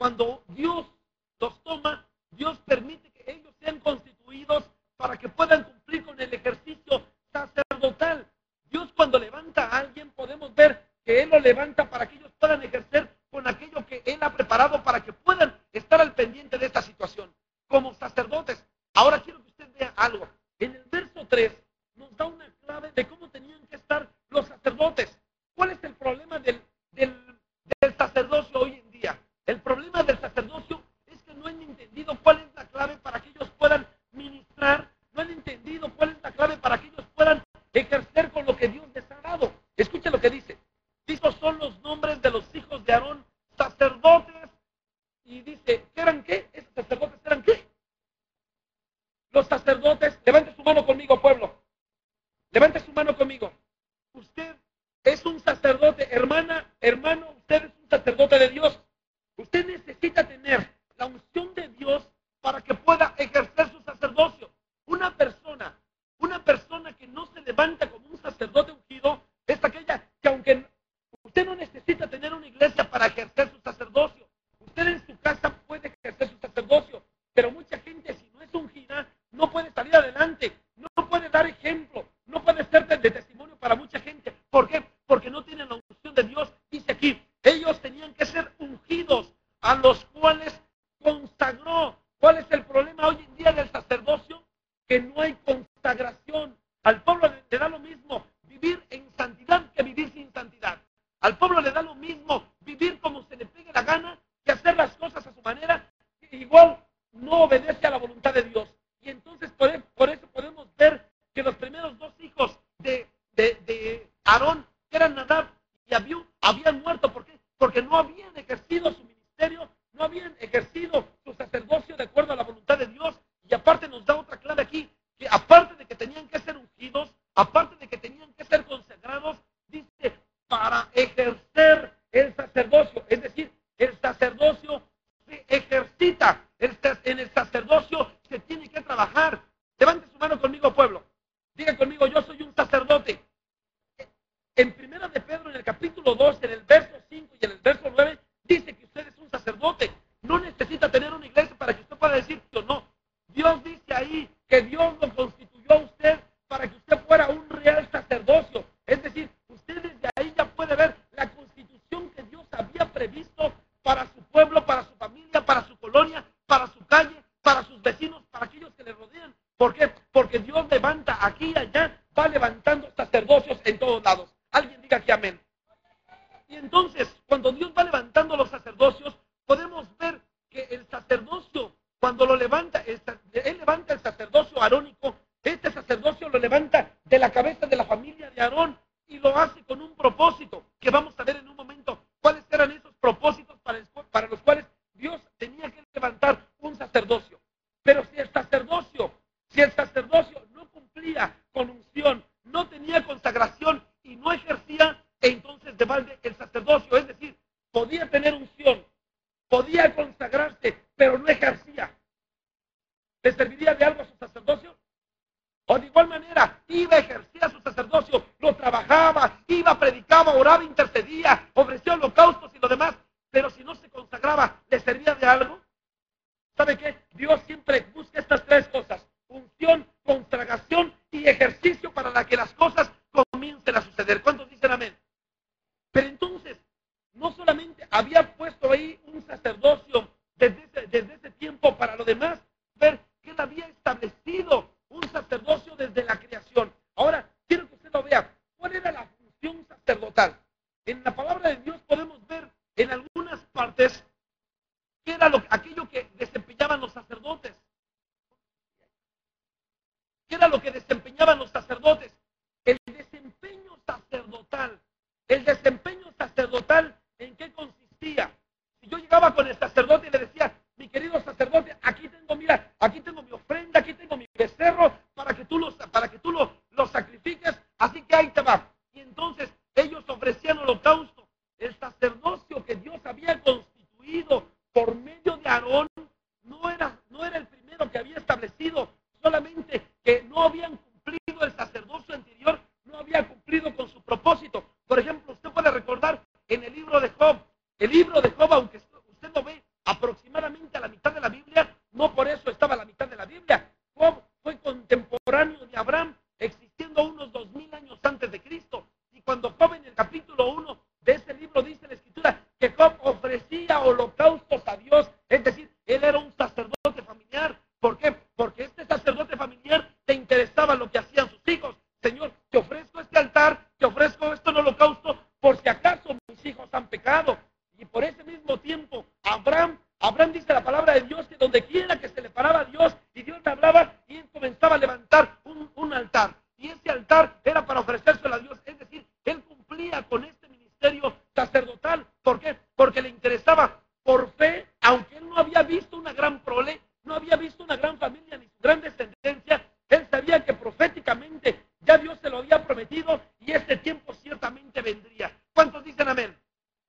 cuando Dios los toma, Dios permite que ellos sean constituidos para que puedan cumplir con el ejercicio sacerdotal. Dios cuando levanta a alguien podemos ver que Él lo levanta para que ellos puedan ejercer con aquello que Él ha preparado para que puedan estar al pendiente de esta situación como sacerdotes. Ahora quiero que usted vea algo. En el verso 3 nos da una clave de cómo tenían que estar los sacerdotes. ¿Cuál es el problema del sacerdocio hoy en día? El problema del sacerdocio es que no han entendido cuál es la clave para que ellos puedan ministrar, no han entendido cuál es la clave para que ellos puedan ejercer con lo que Dios les ha dado. Escuche lo que dice. Estos son los nombres de los hijos de Aarón, sacerdotes. Y dice, ¿eran qué? ¿Esos sacerdotes eran qué? Los sacerdotes, levante su mano conmigo, pueblo. Levante su mano conmigo. Usted es un sacerdote, hermana, hermano, usted es un sacerdote de Dios. Usted necesita tener la unción de Dios para que pueda ejercer su sacerdocio. Una persona que no se levanta como un sacerdote ungido es aquella que aunque usted no necesita tener una iglesia para ejercer su sacerdocio, usted en su casa puede ejercer su sacerdocio, pero mucha gente si no es ungida no puede salir adelante, no puede dar ejemplo, no puede ser de testimonio para mucha gente. ¿Por qué? Porque no tienen la unción de Dios. Dice aquí, ellos tenían que ser ungidos, a los cuales consagró. ¿Cuál es el problema hoy en día del sacerdocio? Que no hay consagración. Al pueblo le da lo mismo vivir en santidad que vivir sin santidad. Al pueblo le da lo mismo vivir como se le pegue la gana que hacer las cosas a su manera, que igual no obedece a la voluntad de Dios. Y entonces por eso podemos ver que los primeros dos hijos de Aarón, que eran Nadab y Abiú, habían muerto. ¿Por qué? Porque no habían ejercido su ministerio, no habían ejercido su sacerdocio de acuerdo a la voluntad de Dios. Y aparte nos da otra clave aquí, que aparte de que tenían que ser ungidos, aparte de que tenían que ser consagrados, dice, para ejercer el sacerdocio. Es decir, el sacerdocio se ejercita, en el sacerdocio se tiene que trabajar. Levante su mano conmigo, pueblo. Diga conmigo, yo soy un sacerdote. En primera de Pedro, en el capítulo 2, en el verso 5 y en el verso 9, dice que usted es un sacerdote. No necesita tener una iglesia para que usted pueda decir sí o no. Dios dice ahí que Dios lo constituyó a usted para que usted fuera un real sacerdocio. Es decir, usted desde ahí ya puede ver la constitución que Dios había previsto para su pueblo, para su familia, para su colonia, para su calle, para sus vecinos, para aquellos que le rodean. ¿Por qué? Porque Dios levanta aquí y allá, va levantando sacerdocios en todos lados. Alguien diga que amén. Y entonces, cuando Dios va levantando los sacerdocios, podemos ver que el sacerdocio, cuando lo levanta, Él levanta el sacerdocio arónico. Este sacerdocio lo levanta de la cabeza de la familia de Aarón y lo hace con un propósito, que vamos a ver en un momento cuáles eran esos propósitos para los cuales Dios tenía que levantar un sacerdocio. Pero si el sacerdocio no cumplía con unción, no tenía consagración y no ejercía, entonces de balde el sacerdocio, es decir, podía tener unción, podía consagrarse, pero no ejercía. ¿Le serviría de algo a su sacerdocio? O de igual manera, iba, ejercía su sacerdocio, lo trabajaba, iba, predicaba, oraba, intercedía, ofrecía holocaustos y lo demás, pero si no se consagraba, ¿le servía de algo? ¿Sabe qué? Dios siempre busca estas tres cosas: unción, consagración y ejercicio para que las cosas comiencen a suceder. ¿Cuántos dicen amén? Pero entonces, no solamente había puesto ahí un sacerdocio desde ese tiempo para lo demás, ver que Él había establecido un sacerdocio desde la creación. Ahora, quiero que usted lo vea. ¿Cuál era la función sacerdotal? En la palabra de Dios podemos ver en algunas partes qué era aquello que desempeñaban los sacerdotes. ¿Qué era lo que desempeñaban los sacerdotes? El desempeño sacerdotal. El desempeño sacerdotal, ¿en qué consistía? Si yo llegaba con el sacerdote y le decía, mi querido sacerdote, aquí tengo, mira, aquí tengo mi ofrenda, aquí tengo mi becerro, para que tú lo sacrifiques, así que ahí te va. Y entonces ellos ofrecían holocausto. El sacerdocio que Dios había constituido por medio de Aarón no era el primero que había establecido, solamente que no habían cumplido el sacerdocio anterior, no había cumplido con su propósito. Por ejemplo, usted puede recordar en el libro de Job, aunque usted lo ve a ofrecía holocaustos a Dios, es decir, él era un sacerdote familiar. ¿Por qué? Porque este sacerdote familiar te interesaba lo que hacían sus hijos. Señor, te ofrezco este altar, te ofrezco esto en holocausto, por si acaso mis hijos han pecado. Y por ese mismo tiempo, Abraham dice la palabra de Dios que donde quiera que se le paraba a Dios y Dios le hablaba, y él comenzaba a levantar un altar. Y ese altar era para ofrecérselo a Dios. Es decir, él cumplía con este ministerio sacerdotal. ¿Por qué? Porque le interesaba por fe, aunque él no había visto una gran prole, no había visto una gran familia ni su gran descendencia, él sabía que proféticamente ya Dios se lo había prometido y este tiempo ciertamente vendría. ¿Cuántos dicen amén?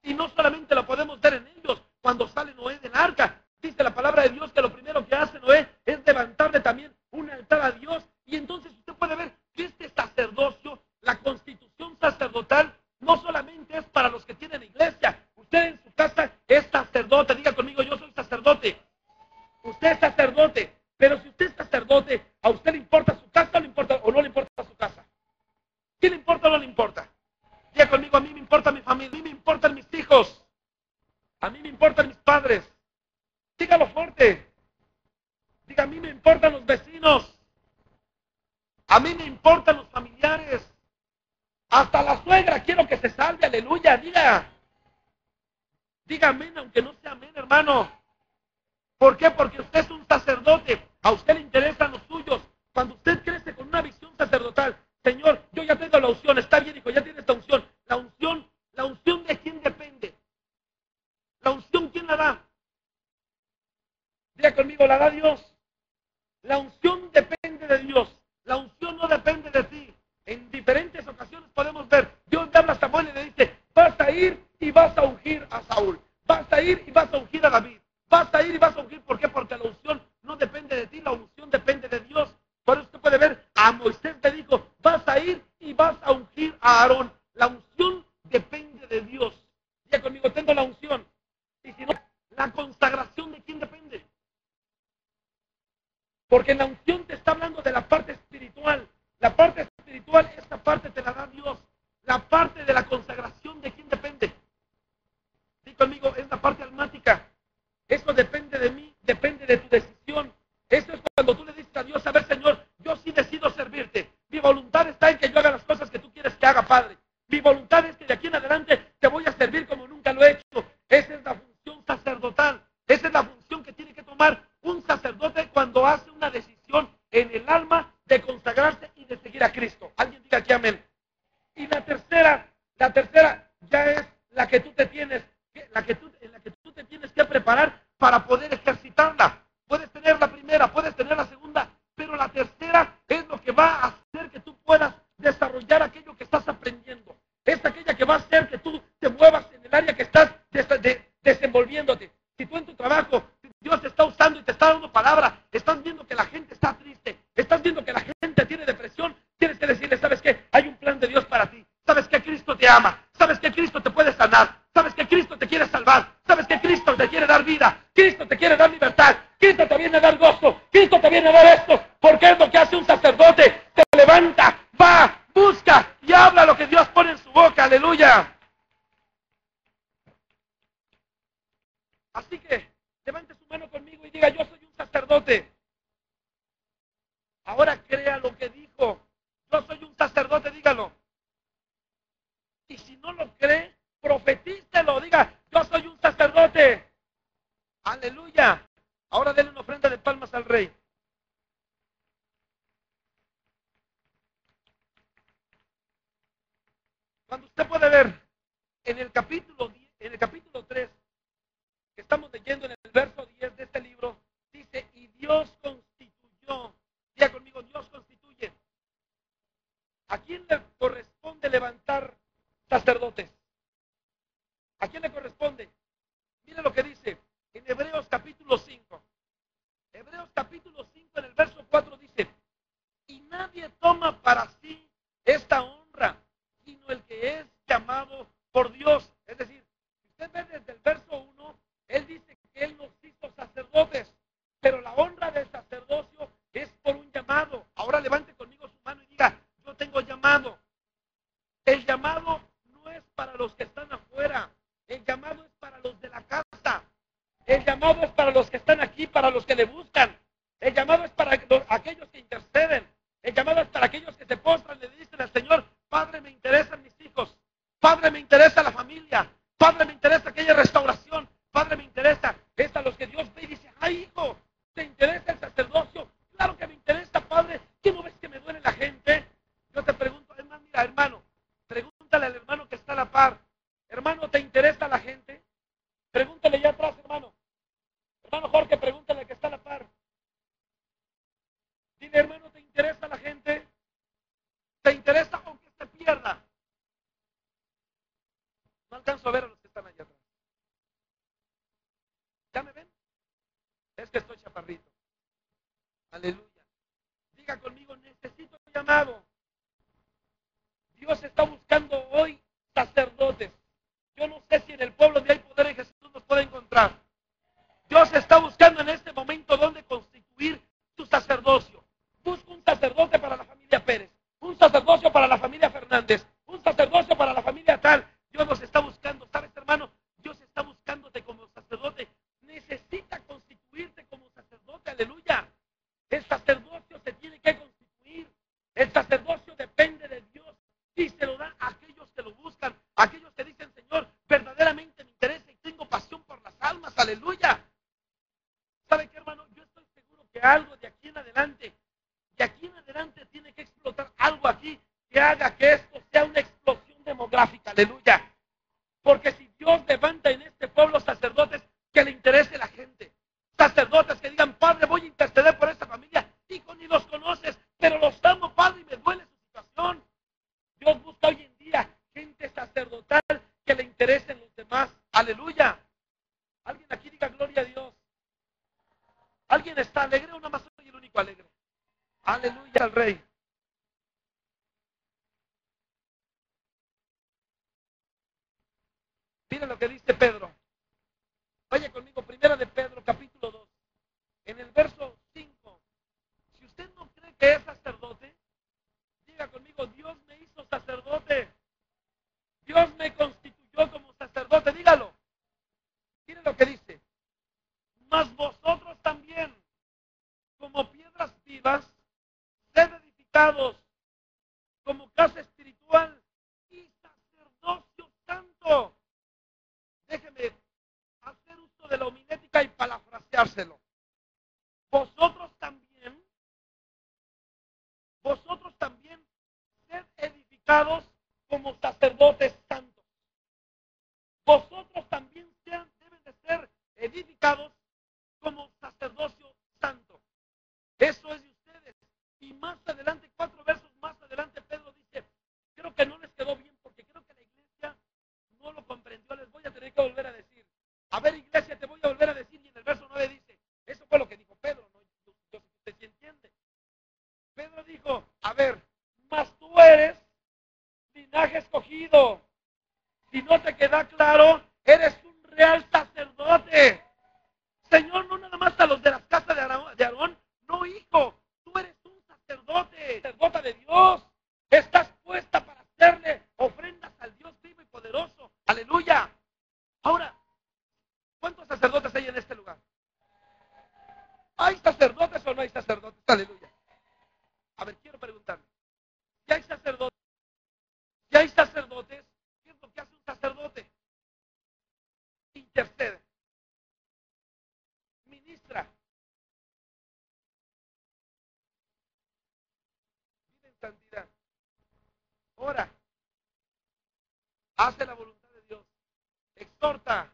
Y no solamente lo podemos ver en ellos, cuando sale Noé del arca, dice la palabra de Dios que lo primero que hace Noé es levantarle también un altar a Dios. Y entonces usted puede ver que este sacerdocio, la constitución sacerdotal, no solamente es para los que tienen iglesia. Usted en su casa es sacerdote. Diga conmigo, yo soy sacerdote. Usted es sacerdote. Pero si usted es sacerdote, ¿a usted le importa su casa o no le importa su casa? ¿Qué le importa o no le importa? Diga conmigo, a mí me importa mi familia, a mí me importan mis hijos, a mí me importan mis padres. Dígalo fuerte. Diga, a mí me importan los vecinos, a mí me importan los familiares, hasta la suegra quiero que se salve, aleluya. Diga amén, aunque no sea amén, hermano. ¿Por qué? Porque usted es un sacerdote, a usted le interesan los suyos. Cuando usted crece con una visión sacerdotal, Señor, yo ya tengo la unción, está bien, hijo, ya tiene esta unción. La unción de quién depende. La unción, ¿quién la da? Diga conmigo, la da Dios. La unción depende de Dios. La unción no depende de ti. En diferentes ocasiones podemos ver, Dios le habla a Samuel y le dice, vas a ir y vas a ungir a Saúl. Vas a ir y vas a ungir a David. Vas a ir y vas a ungir. ¿Por qué? Porque la unción no depende de ti, la unción depende de Dios. Por eso usted puede ver, a Moisés le dijo, vas a ir y vas a ungir a Aarón. La unción depende de Dios. Ya conmigo, tengo la unción. Y si no, la consagración de quién depende. Porque la unción te está hablando de la parte espiritual. La parte espiritual, esta parte te la da Dios. La parte de la consagración, ¿de quién depende? Sí, conmigo, es la parte almática. Eso depende de mí, depende de tu decisión. Eso es cuando tú le dices a Dios, a ver, Señor, yo sí decido servirte. Mi voluntad está en que yo haga las cosas que tú quieres que haga, Padre. Mi voluntad es que de aquí en adelante te voy a servir como nunca lo he hecho. Esa es la función sacerdotal. Esa es la función que tiene que tomar un sacerdote cuando hace una decisión en el alma de consagrarse y de seguir a Cristo. Alguien diga aquí amén. Y la tercera ya es la que tú te tienes, en la que tú te tienes que preparar para poder ejercitarla. Puedes tener la primera, puedes tener la segunda, pero la tercera es lo que va a hacer que tú puedas desarrollar aquello que estás aprendiendo. Es aquella que va a hacer que tú te muevas en el área que estás desenvolviéndote. Si tú en tu trabajo, Dios te está usando y te está dando palabra, estás viendo que la gente está triste, estás viendo que la gente tiene depresión, tienes que decirle, ¿sabes qué? Hay un plan de Dios para ti. ¿Sabes que Cristo te ama? ¿Sabes que Cristo te puede sanar? ¿Sabes que Cristo te quiere salvar? ¿Sabes que Cristo te quiere dar vida? Cristo te quiere dar libertad. Cristo te viene a dar gozo. Cristo te viene a dar esto. Porque es lo que hace un sacerdote. Se levanta, va, busca y habla lo que Dios pone en su boca. Aleluya. Así que levante su mano conmigo y diga, yo soy un sacerdote. Ahora crea lo que dijo. Yo soy un sacerdote, dígalo. Y si no lo cree, profetícelo, diga, yo soy un sacerdote. Aleluya. Ahora denle una ofrenda de palmas al Rey. Cuando usted puede ver en el capítulo 3, que estamos leyendo en el verso 10 de este libro, dice, y Dios constituyó, diga conmigo, Dios constituye. ¿A quién le corresponde levantar sacerdotes? ¿A quién le corresponde? Mire lo que dice en Hebreos capítulo 5. Hebreos capítulo 5 en el verso 4 dice, y nadie toma para sí esta honra, sino el que es llamado por Dios. Es decir, si usted ve desde el verso 1, él dice que él nos hizo sacerdotes, pero la honra del sacerdocio es por un llamado. Ahora levante conmigo su mano y diga, yo tengo llamado. El llamado no es para los que están afuera, el llamado es para los de la casa. El llamado es para los que están aquí, para los que le buscan. El llamado es para aquellos que interceden. El llamado es para aquellos que se postran y le dicen al Señor, Padre, me interesan mis hijos. Padre, me interesa la familia. Padre, me interesa aquella restauración. Padre, me interesa. Es a los que Dios ve y dice, ay, hijo, ¿te interesa el sacerdocio? Claro que me interesa, Padre. ¿Qué no ves que me duele la gente? Yo te pregunto, además, mira, hermano, pregúntale al hermano que está a la par. Hermano, ¿te interesa la gente? Pregúntale ya atrás, hermano. Hermano Jorge, pregúntale al que está a la par. Dile, hermano, ¿te interesa la gente? ¿Te interesa aunque se pierda? No alcanzo a ver a los que están allá atrás. ¿Ya me ven? Es que estoy chaparrito. Aleluya. Diga conmigo, necesito un llamado. Dios está buscando hoy sacerdotes. Yo no sé si en el pueblo de hay poder en Jesús nos puede encontrar. Dios está buscando en este momento dónde constituir su sacerdocio. Busca un sacerdote para la familia Pérez, un sacerdocio para la familia Fernández, un sacerdocio para la familia tal. Dios nos está buscando, ¿sabes, hermano? Dios está buscándote como sacerdote. Necesita constituirte como sacerdote, aleluya. El sacerdocio se tiene que constituir. El sacerdocio depende de Dios y se lo da a aquellos que lo buscan, a aquellos que dicen, Señor, verdaderamente me interesa y tengo pasión por las almas, aleluya. ¿Sabe qué, hermano? Yo estoy seguro que algo de aquí en adelante tiene que explotar algo aquí que haga que esto sea una explosión demográfica, aleluya. Porque si Dios levanta en este pueblo sacerdotes que le interese la gente, sacerdotes que digan, Padre, voy a interceder por esta familia, hijo, ni los conoces, pero los amo, Padre, y me duele su situación. Dios busca hoy en día gente sacerdotal que le interesen los demás, aleluya. Alguien aquí diga gloria a Dios. ¿Alguien está alegre o nada más soy el único alegre? Aleluya al Rey. Miren lo que dice Pedro. Vaya conmigo, primera de Pedro, capítulo 2. En el verso 5. Si usted no cree que es sacerdote, diga conmigo, Dios me hizo sacerdote. Dios me constituyó como sacerdote. Dígalo. Miren lo que dice. Mas vosotros también, como piedras vivas, sed edificados como casa espiritual y sacerdocio santo. Déjeme hacer uso de la homilética y parafraseárselo. Vosotros también sed edificados como sacerdotes santos. Vosotros también deben de ser edificados como sacerdocio santo. Eso es de ustedes. Y más adelante, 4 versos más adelante, Pedro dice, creo que no les quedó bien porque creo que la iglesia no lo comprendió. Les voy a tener que volver a decir. A ver, iglesia, te voy a volver a decir. Y en el verso 9 dice, eso fue lo que dijo Pedro, ¿no? Usted sí entiende. Pedro dijo, a ver, mas tú eres linaje escogido. Si no te queda claro, eres un real sacerdote. Señor, no nada más a los de las casas de Aarón, no, hijo, tú eres un sacerdote, sacerdote de Dios. Estás puesta para hacerle ofrendas al Dios vivo y poderoso. Aleluya. Ahora, ¿cuántos sacerdotes hay en este lugar? ¿Hay sacerdotes o no hay sacerdotes? Aleluya. A ver, quiero preguntarle. Si hay sacerdotes, ¿qué es lo que hace un sacerdote? Intercede. Ministra. Vive en santidad. Ora. Hace la voluntad de Dios. Exhorta.